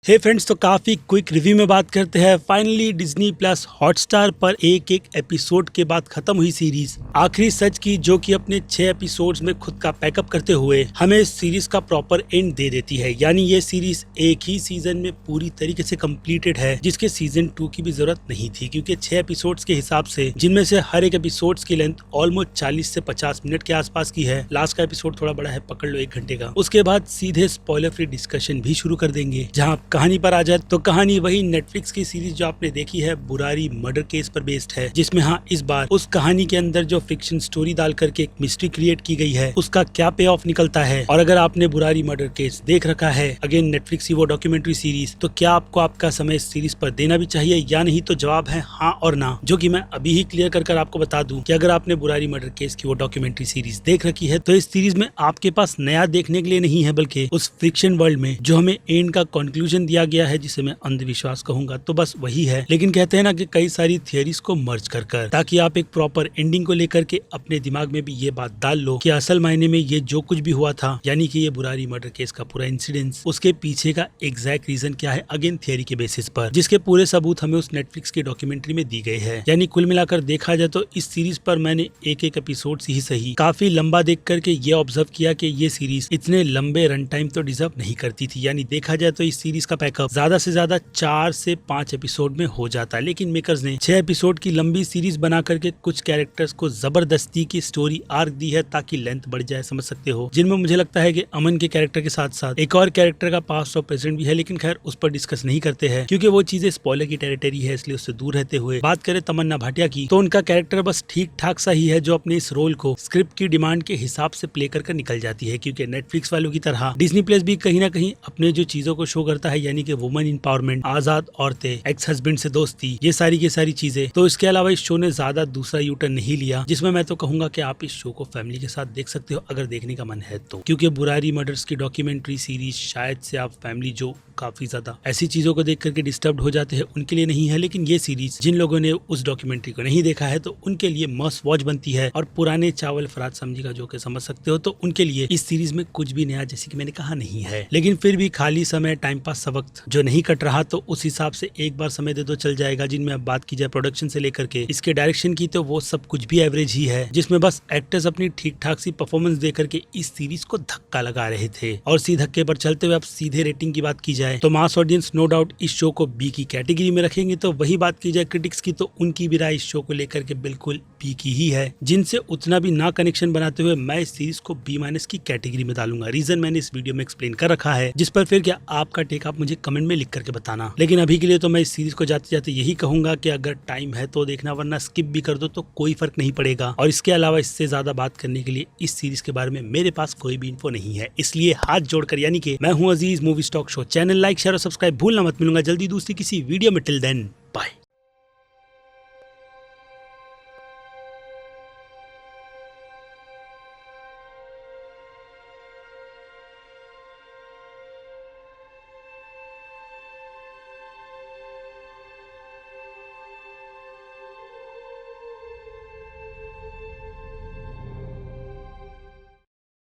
हे friends, तो काफी quick review में बात करते हैं। फाइनली डिज्नी प्लस हॉटस्टार पर एक एपिसोड के बाद खत्म हुई सीरीज आखिरी सच की, जो कि अपने 6 एपिसोड्स में खुद का पैकअप करते हुए हमें इस सीरीज का प्रॉपर एंड दे देती है। यानी ये सीरीज एक ही सीजन में पूरी तरीके से कंप्लीटेड है, जिसके सीजन 2 की भी जरूरत नहीं थी, क्योंकि 6 एपिसोड्स के हिसाब से, जिनमें से हर एक एपिसोड्स की लेंथ ऑलमोस्ट 40 से 50 मिनट के आसपास की है। लास्ट का एपिसोड थोड़ा बड़ा है, पकड़ लो 1 घंटे का। उसके बाद सीधे स्पॉइलर फ्री डिस्कशन भी शुरू कर देंगे। जहाँ कहानी पर आ जाए तो कहानी वही नेटफ्लिक्स की सीरीज जो आपने देखी है, बुरारी मर्डर केस पर बेस्ड है, जिसमें हाँ इस बार उस कहानी के अंदर जो फिक्शन स्टोरी डाल करके एक मिस्ट्री क्रिएट की गई है, उसका क्या पे ऑफ निकलता है। और अगर आपने बुरारी मर्डर केस देख रखा है, अगेन नेटफ्लिक्स की वो डॉक्यूमेंट्री सीरीज, तो क्या आपको आपका समय इस सीरीज पर देना भी चाहिए या नहीं? तो जवाब है हाँ और ना, जो कि मैं अभी ही क्लियर कर आपको बता दूं कि अगर आपने बुरारी मर्डर केस की वो डॉक्यूमेंट्री सीरीज देख रखी है, तो इस सीरीज में आपके पास नया देखने के लिए नहीं है, बल्कि उस फिक्शन वर्ल्ड में जो हमें एंड का कंक्लूजन दिया गया है, जिसे मैं अंधविश्वास कहूंगा, तो बस वही है। लेकिन कहते हैं ना कि कई सारी थियरीज को मर्ज कर ताकि आप एक प्रॉपर एंडिंग को लेकर के अपने दिमाग में भी ये बात डाल लो कि असल मायने में ये जो कुछ भी हुआ था, यानी कि ये बुरारी मर्डर केस का पूरा इंसिडेंस, उसके पीछे का एग्जैक्ट रीजन क्या है, अगेन थियरी के बेसिस पर, जिसके पूरे सबूत हमें उस नेटफ्लिक्स की डॉक्यूमेंट्री में दी गई है। यानी कुल मिलाकर देखा जाए तो इस सीरीज पर मैंने एक एपिसोड ही सही काफी लंबा देख करके ये ऑब्जर्व किया कि ये सीरीज इतने लंबे रन टाइम तो डिजर्व नहीं करती थी। यानी देखा जाए तो इस सीरीज का पैकअप ज्यादा से ज्यादा 4 से 5 एपिसोड में हो जाता है, लेकिन मेकर्स ने 6 एपिसोड की लंबी सीरीज बना करके कुछ कैरेक्टर्स को जबरदस्ती की स्टोरी आर्क दी है ताकि लेंथ बढ़ जाए, समझ सकते हो। जिनमें मुझे लगता है कि अमन के कैरेक्टर के साथ साथ एक और कैरेक्टर का पास्ट और प्रेजेंट भी है, लेकिन खैर उस पर डिस्कस नहीं करते हैं क्योंकि वो चीजें स्पॉइलर की टेरिटरी है, इसलिए उससे दूर रहते हुए बात करें तमन्ना भाटिया की, तो उनका कैरेक्टर बस ठीक ठाक सा ही है, जो अपने इस रोल को स्क्रिप्ट की डिमांड के हिसाब से प्ले कर निकल जाती है। क्योंकि नेटफ्लिक्स वालों की तरह डिज्नी प्लस भी कहीं ना कहीं अपने जो चीजों को शो करता है, यानी कि वुमेन इंपावरमेंट, आजाद औरतें, एक्स हस्बैंड से दोस्ती, ये सारी की सारी चीजें, तो इसके अलावा इस शो ने ज्यादा दूसरा यूटर्न नहीं लिया, जिसमें मैं तो कहूंगा कि आप इस शो को फैमिली के साथ देख सकते हो अगर देखने का मन है तो। क्योंकि बुरारी मर्डर्स की डॉक्यूमेंट्री सीरीज शायद से आप फैमिली जो काफी ज्यादा ऐसी चीजों को देख करके डिस्टर्ब हो जाते हैं, उनके लिए नहीं है। लेकिन ये सीरीज जिन लोगों ने उस डॉक्यूमेंट्री को नहीं देखा है, तो उनके लिए मस्ट वॉच बनती है। और पुराने चावल फराज समझी का जो कि समझ सकते हो, तो उनके लिए इस सीरीज में कुछ भी नया, जैसे कि मैंने कहा, नहीं है। लेकिन फिर भी खाली समय, टाइम पास सा वक्त जो नहीं कट रहा, तो उस हिसाब से एक बार समय दे दो, चल जाएगा। जिनमें अब बात की जाए प्रोडक्शन से लेकर के इसके डायरेक्शन की, तो वो सब कुछ भी एवरेज ही है, जिसमें बस एक्टर्स अपनी ठीक ठाक सी परफॉर्मेंस दे करके इस सीरीज को धक्का लगा रहे थे। और सी धक्के पर चलते हुए अब सीधे रेटिंग की बात की जाए, तो मास ऑडियंस नो डाउट इस शो को बी की कैटेगरी में रखेंगे। तो वही बात की जाए क्रिटिक्स की, तो उनकी भी राय इस शो को लेकर के बिल्कुल बी की ही है, जिनसे उतना भी ना कनेक्शन बनाते हुए मैं इस सीरीज को B- की कैटेगरी में डालूंगा। रीजन मैंने इस वीडियो में एक्सप्लेन कर रखा है, जिस पर फिर क्या आपका टेक आप मुझे कमेंट में लिख करके बताना। लेकिन अभी के लिए तो मैं इस सीरीज को जाते जाते यही कहूंगा कि अगर टाइम है तो देखना, वरना स्किप भी कर दो तो कोई फर्क नहीं पड़ेगा। और इसके अलावा इससे ज्यादा बात करने के लिए इस सीरीज के बारे में मेरे पास कोई भी इन्फो नहीं है। इसलिए हाथ जोड़कर, यानी कि मैं हूं Aziz, movie stock show channel like, share और सब्सक्राइब भूलना मत। मिलूंगा जल्दी दूसरी किसी वीडियो में। Till then bye.